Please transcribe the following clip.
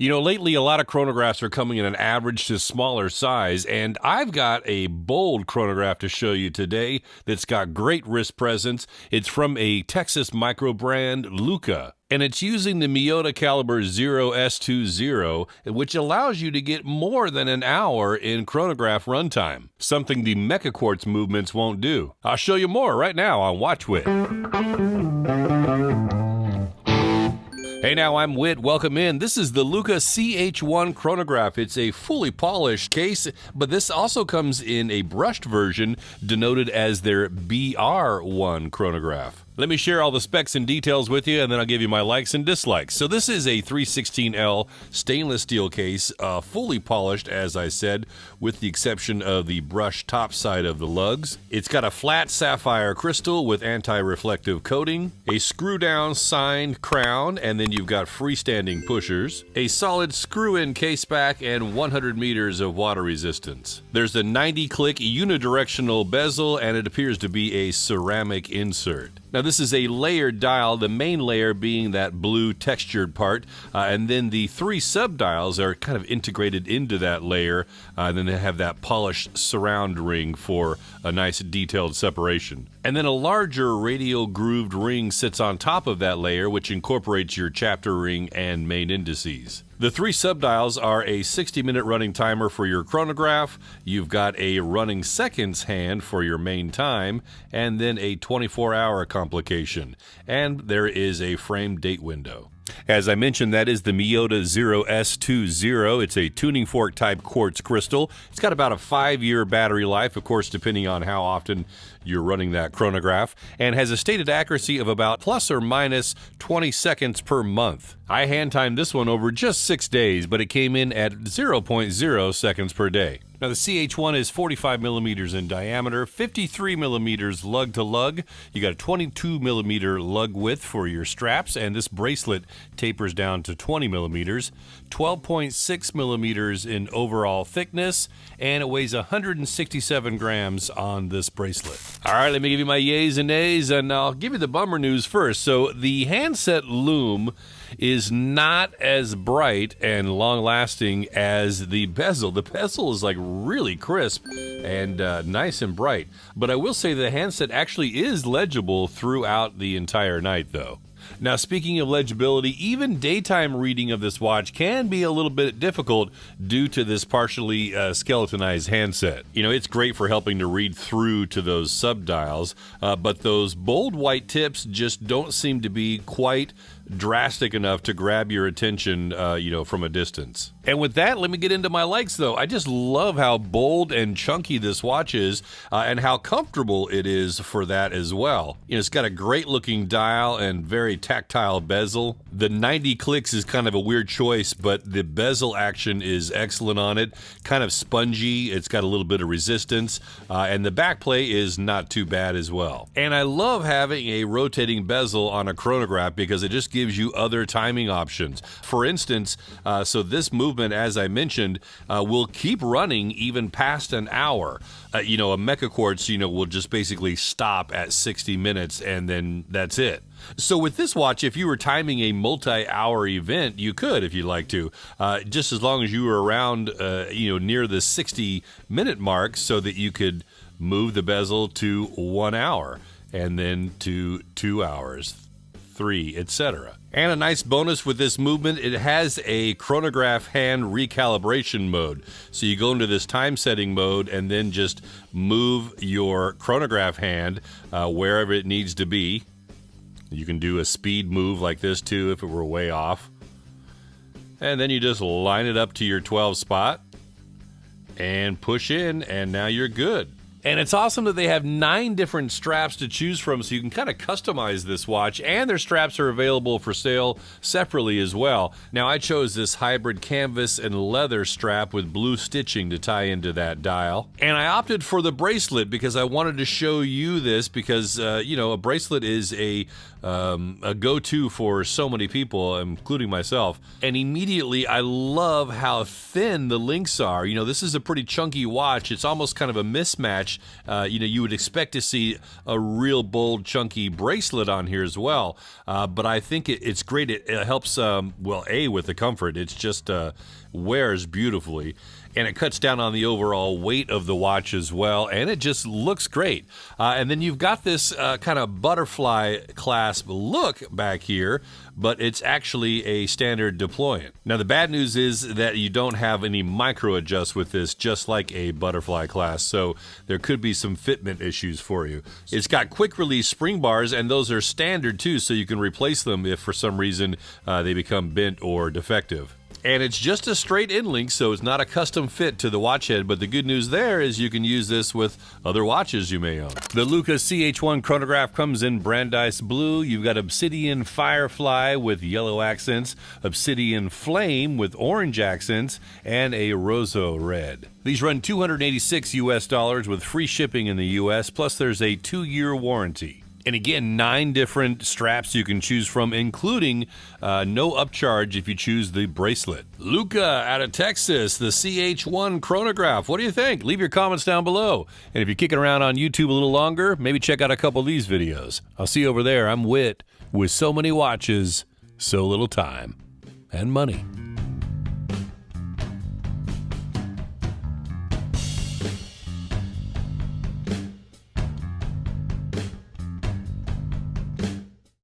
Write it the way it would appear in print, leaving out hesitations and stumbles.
You know, lately a lot of chronographs are coming in an average to smaller size, and I've got a bold chronograph to show you today that's got great wrist presence. It's from a Texas microbrand, LUCA, and it's using the Miyota caliber 0S20, which allows you to get more than an hour in chronograph runtime, something the meca-quartz movements won't do. I'll show you more right now on Watch Wit. Hey now, I'm Whit. Welcome in. This is the LUCA CH-1 Cronograph. It's a fully polished case, but this also comes in a brushed version denoted as their BR1 chronograph. Let me share all the specs and details with you, and then I'll give you my likes and dislikes. So this is a 316L stainless steel case, fully polished, as I said, with the exception of the brushed top side of the lugs. It's got a flat sapphire crystal with anti-reflective coating, a screw-down signed crown, and then you've got freestanding pushers, a solid screw-in case back, and 100 meters of water resistance. There's a 90-click unidirectional bezel, and it appears to be a ceramic insert. Now this is a layered dial, the main layer being that blue textured part, and then the three sub-dials are kind of integrated into that layer, and then they have that polished surround ring for a nice detailed separation. And then a larger radial grooved ring sits on top of that layer, which incorporates your chapter ring and main indices. The three sub-dials are a 60-minute running timer for your chronograph, you've got a running seconds hand for your main time, and then a 24-hour complication. And there is a frame date window. As I mentioned, that is the Miyota 0S20. It's a tuning fork type quartz crystal. It's got about a 5-year battery life, of course, depending on how often you're running that chronograph, and has a stated accuracy of about plus or minus 20 seconds per month. I hand timed this one over just 6 days, but it came in at 0.0 seconds per day. Now the CH-1 is 45 millimeters in diameter, 53 millimeters lug to lug. You got a 22 millimeter lug width for your straps, and this bracelet tapers down to 20 millimeters, 12.6 millimeters in overall thickness, and it weighs 167 grams on this bracelet. All right, let me give you my yays and nays, and I'll give you the bummer news first. So the handset loom is not as bright and long-lasting as the bezel. The bezel is like really crisp and nice and bright. But I will say the handset actually is legible throughout the entire night, though. Now, speaking of legibility, even daytime reading of this watch can be a little bit difficult due to this partially skeletonized handset. You know, it's great for helping to read through to those sub-dials, but those bold white tips just don't seem to be quite drastic enough to grab your attention, from a distance. And with that, let me get into my likes, though. I just love how bold and chunky this watch is, and how comfortable it is for that as well. You know, it's got a great-looking dial and very tactile bezel. The 90 clicks is kind of a weird choice, but the bezel action is excellent on it. Kind of spongy. It's got a little bit of resistance, and the back play is not too bad as well. And I love having a rotating bezel on a chronograph because it just gives you other timing options. For instance, so this movement, as I mentioned, will keep running even past an hour. A meca-quartz, will just basically stop at 60 minutes and then that's it. So with this watch, if you were timing a multi-hour event, you could, if you'd like to, just as long as you were around, near the 60-minute mark, so that you could move the bezel to 1 hour and then to 2 hours, 3, etc. And a nice bonus with this movement, it has a chronograph hand recalibration mode. So you go into this time setting mode and then just move your chronograph hand wherever it needs to be. You can do a speed move like this too if it were way off. And then you just line it up to your 12 spot and push in, and now you're good. And it's awesome that they have 9 different straps to choose from, so you can kind of customize this watch, and their straps are available for sale separately as well. Now, I chose this hybrid canvas and leather strap with blue stitching to tie into that dial. And I opted for the bracelet because I wanted to show you this because, a bracelet is a go-to for so many people, including myself. And immediately, I love how thin the links are. This is a pretty chunky watch. It's almost kind of a mismatch watch, you would expect to see a real bold, chunky bracelet on here as well. But I think it's great. It helps, with the comfort. It's just wears beautifully. And it cuts down on the overall weight of the watch as well, and it just looks great. And then you've got this kind of butterfly clasp look back here, but it's actually a standard deployant. Now, the bad news is that you don't have any micro adjust with this, just like a butterfly clasp, so there could be some fitment issues for you. It's got quick release spring bars, and those are standard too, so you can replace them if for some reason they become bent or defective. And it's just a straight in link, so it's not a custom fit to the watch head, but the good news there is you can use this with other watches you may own. The LUCA CH-1 Cronograph comes in Brandeis Blue. You've got Obsidian Firefly with yellow accents, Obsidian Flame with orange accents, and a Roseau Red. These run $286 US with free shipping in the US, plus there's a 2-year warranty. And again, 9 different straps you can choose from, including no upcharge if you choose the bracelet. LUCA out of Texas, the CH-1 Cronograph. What do you think? Leave your comments down below. And if you're kicking around on YouTube a little longer, maybe check out a couple of these videos. I'll see you over there. I'm Whit, with so many watches, so little time and money.